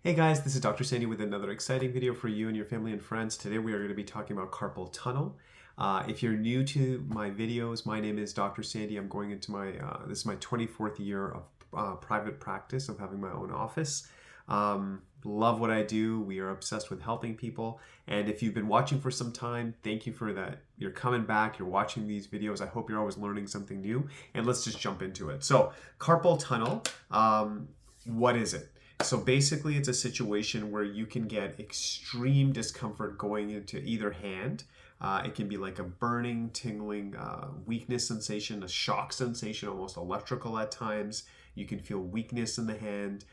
Hey guys, this is Dr. Sandy with another exciting video for you and your family and friends. Today we are going to be talking about carpal tunnel. If you're new to my videos, my name is Dr. Sandy. I'm going into this is my 24th year of private practice, of having my own office. Love what I do. We are obsessed with helping people. And if you've been watching for some time, thank you for that. You're coming back, you're watching these videos. I hope you're always learning something new. And let's just jump into it. So carpal tunnel, what is it? So basically, it's a situation where you can get extreme discomfort going into either hand. It can be like a burning, tingling, weakness sensation, a shock sensation, almost electrical at times. You can feel weakness in the hand.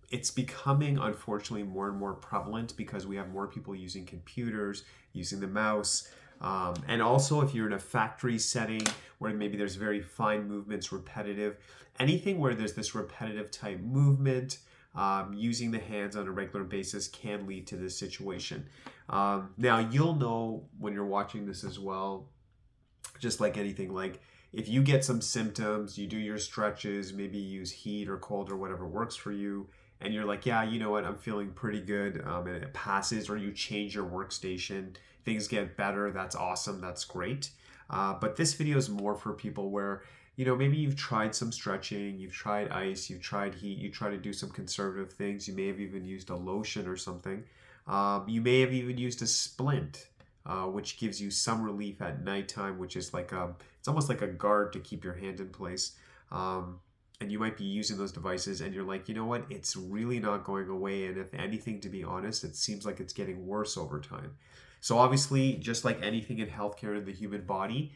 It's becoming, unfortunately, more and more prevalent because we have more people using computers, using the mouse. And also, if you're in a factory setting where maybe there's very fine movements, repetitive, anything where there's this repetitive type movement, using the hands on a regular basis can lead to this situation. Now, you'll know when you're watching this as well, just like anything, like if you get some symptoms, you do your stretches, maybe use heat or cold or whatever works for you, and you're like, yeah, you know what, I'm feeling pretty good, and it passes, or you change your workstation, things get better, that's awesome, that's great. But this video is more for people where, maybe you've tried some stretching, you've tried ice, you've tried heat, you try to do some conservative things, you may have even used a lotion or something. You may have even used a splint, which gives you some relief at nighttime, which is like it's almost like a guard to keep your hand in place. And you might be using those devices and you're like, you know what, it's really not going away. And if anything, to be honest, it seems like it's getting worse over time. So obviously, just like anything in healthcare in the human body,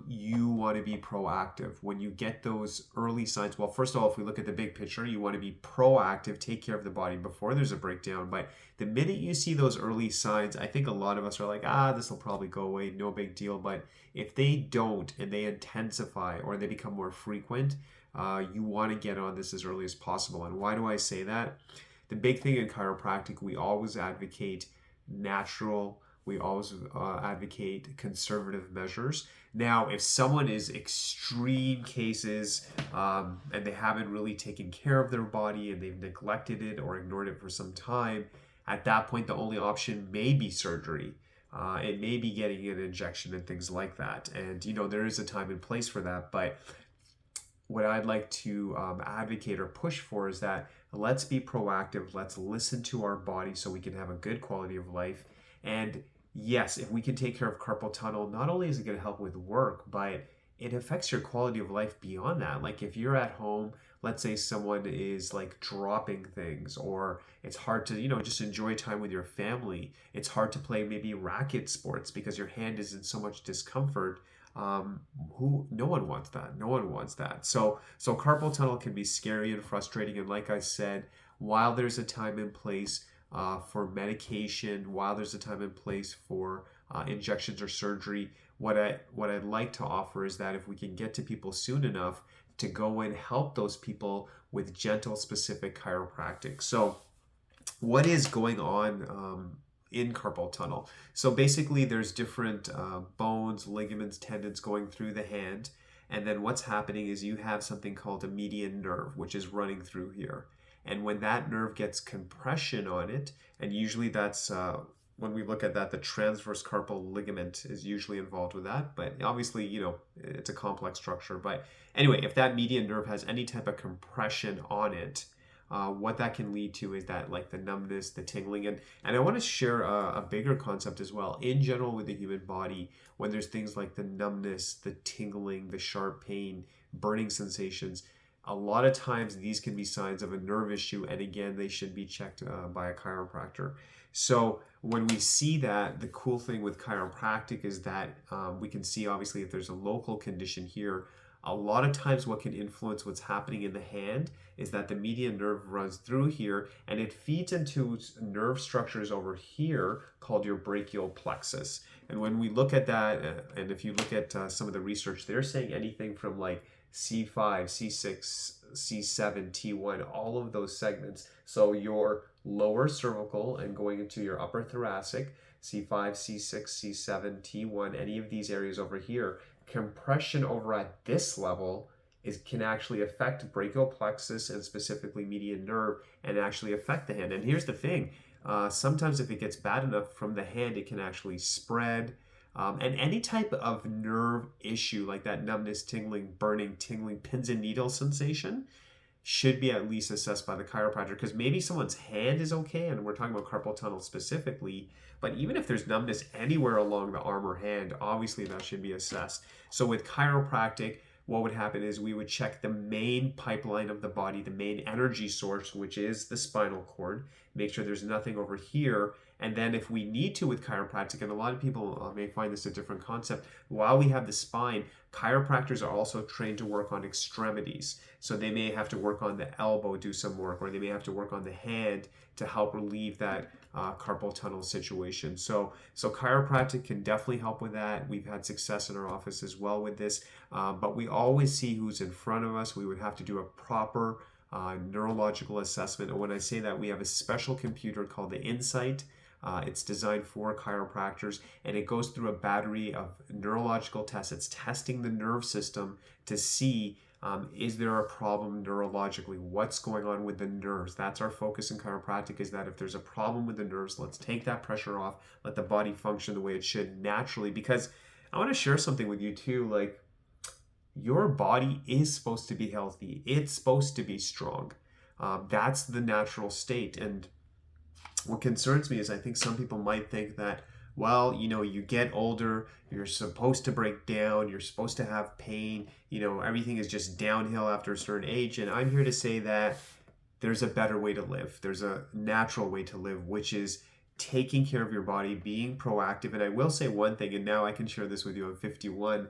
you want to be proactive. When you get those early signs, well, first of all, if we look at the big picture, you want to be proactive, take care of the body before there's a breakdown. But the minute you see those early signs, I think a lot of us are like, this will probably go away, no big deal. But if they don't and they intensify or they become more frequent, you want to get on this as early as possible. And why do I say that? The big thing in chiropractic, we always advocate natural, we always advocate conservative measures. Now, if someone is extreme cases and they haven't really taken care of their body and they've neglected it or ignored it for some time, at that point, the only option may be surgery. It may be getting an injection and things like that. And, there is a time and place for that. But what I'd like to advocate or push for is that let's be proactive. Let's listen to our body so we can have a good quality of life. And yes, if we can take care of carpal tunnel, not only is it going to help with work, but it affects your quality of life beyond that. Like if you're at home, let's say someone is like dropping things, or it's hard to, just enjoy time with your family. It's hard to play maybe racket sports because your hand is in so much discomfort. No one wants that. No one wants that. So carpal tunnel can be scary and frustrating. And like I said, while there's a time and place for medication, while there's a time and place for injections or surgery, what I'd like to offer is that if we can get to people soon enough to go and help those people with gentle, specific chiropractic. So what is going on in carpal tunnel? So basically there's different bones, ligaments, tendons going through the hand. And then what's happening is you have something called a median nerve, which is running through here. And when that nerve gets compression on it, and usually that's, when we look at that, the transverse carpal ligament is usually involved with that. But obviously, it's a complex structure. But anyway, if that median nerve has any type of compression on it, what that can lead to is that like the numbness, the tingling. And I want to share a bigger concept as well. In general with the human body, when there's things like the numbness, the tingling, the sharp pain, burning sensations, a lot of times these can be signs of a nerve issue, and again, they should be checked by a chiropractor. So when we see that, the cool thing with chiropractic is that we can see obviously if there's a local condition here, a lot of times what can influence what's happening in the hand is that the median nerve runs through here and it feeds into nerve structures over here called your brachial plexus. And when we look at that, and if you look at some of the research, they're saying anything from like C5, C6, C7, T1, all of those segments. So your lower cervical and going into your upper thoracic, C5, C6, C7, T1, any of these areas over here, compression over at this level can actually affect brachial plexus and specifically median nerve and actually affect the hand. And here's the thing, sometimes if it gets bad enough from the hand, it can actually spread. And any type of nerve issue like that numbness, tingling, burning, tingling, pins and needles sensation should be at least assessed by the chiropractor, because maybe someone's hand is okay, and we're talking about carpal tunnel specifically, but even if there's numbness anywhere along the arm or hand, obviously that should be assessed. So with chiropractic, what would happen is we would check the main pipeline of the body, the main energy source, which is the spinal cord, make sure there's nothing over here. And then if we need to with chiropractic, and a lot of people may find this a different concept, while we have the spine, chiropractors are also trained to work on extremities. So they may have to work on the elbow, do some work, or they may have to work on the hand to help relieve that carpal tunnel situation. So chiropractic can definitely help with that. We've had success in our office as well with this, but we always see who's in front of us. We would have to do a proper neurological assessment. And when I say that, we have a special computer called the Insight. It's designed for chiropractors, and it goes through a battery of neurological tests. It's testing the nerve system to see, is there a problem neurologically? What's going on with the nerves? That's our focus in chiropractic, is that if there's a problem with the nerves, let's take that pressure off, let the body function the way it should naturally. Because I want to share something with you too, like, your body is supposed to be healthy. It's supposed to be strong. That's the natural state. And what concerns me is I think some people might think that, well, you get older, you're supposed to break down, you're supposed to have pain, everything is just downhill after a certain age. And I'm here to say that there's a better way to live. There's a natural way to live, which is taking care of your body, being proactive. And I will say one thing, and now I can share this with you. I'm 51.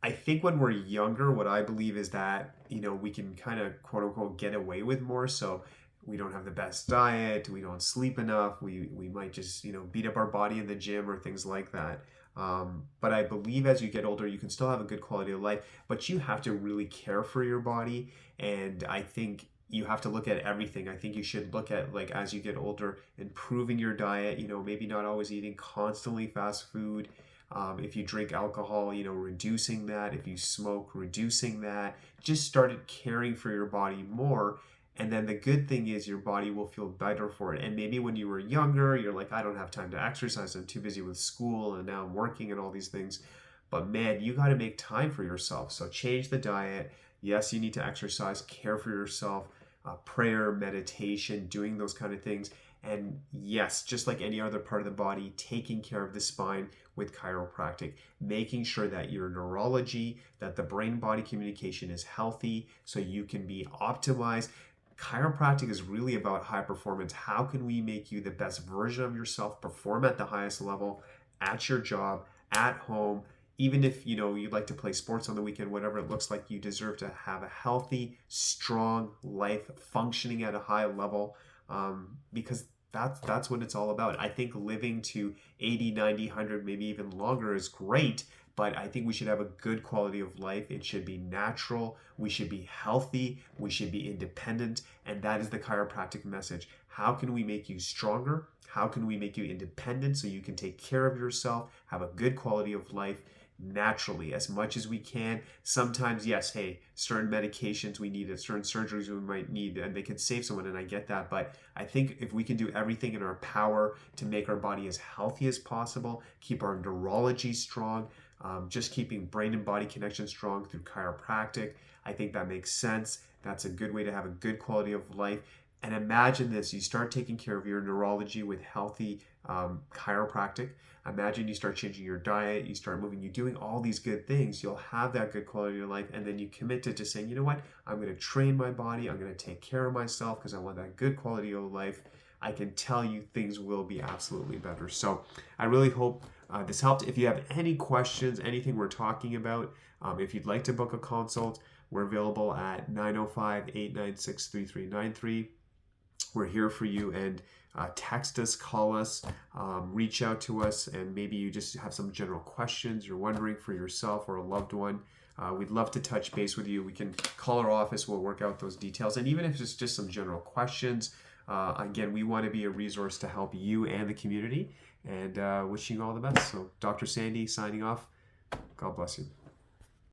I think when we're younger, what I believe is that, we can kind of quote unquote get away with more. So we don't have the best diet, we don't sleep enough, we might just, beat up our body in the gym or things like that. But I believe as you get older, you can still have a good quality of life, but you have to really care for your body. And I think you have to look at everything. I think you should look at, like, as you get older, improving your diet, maybe not always eating constantly fast food. If you drink alcohol, reducing that. If you smoke, reducing that. Just started caring for your body more. And then the good thing is your body will feel better for it. And maybe when you were younger, you're like, I don't have time to exercise. I'm too busy with school, and now I'm working and all these things. But man, you got to make time for yourself. So change the diet. Yes, you need to exercise, care for yourself, prayer, meditation, doing those kind of things. And yes, just like any other part of the body, taking care of the spine with chiropractic, making sure that your neurology, that the brain-body communication is healthy so you can be optimized. Chiropractic is really about high performance. How can we make you the best version of yourself, perform at the highest level, at your job, at home, even if you'd like to play sports on the weekend, whatever it looks like, you deserve to have a healthy, strong life functioning at a high level, because that's what it's all about. I think living to 80, 90, 100, maybe even longer is great, but I think we should have a good quality of life. It should be natural. We should be healthy. We should be independent. And that is the chiropractic message. How can we make you stronger? How can we make you independent so you can take care of yourself, have a good quality of life naturally as much as we can? Sometimes, yes, hey, certain medications we need, certain surgeries we might need, and they can save someone, and I get that. But I think if we can do everything in our power to make our body as healthy as possible, keep our neurology strong, just keeping brain and body connection strong through chiropractic, I think that makes sense. That's a good way to have a good quality of life. And imagine this, you start taking care of your neurology with healthy chiropractic. Imagine you start changing your diet, you start moving, you're doing all these good things, you'll have that good quality of life, and then you commit to just saying, you know what, I'm going to train my body, I'm going to take care of myself because I want that good quality of life. I can tell you things will be absolutely better. So I really hope this helped. If you have any questions, anything we're talking about, if you'd like to book a consult, we're available at 905-896-3393. We're here for you, and text us, call us, reach out to us, and maybe you just have some general questions you're wondering for yourself or a loved one. We'd love to touch base with you. We can call our office, we'll work out those details. And even if it's just some general questions, again, we want to be a resource to help you and the community, and wishing you all the best. So Dr. Sandy signing off. God bless you.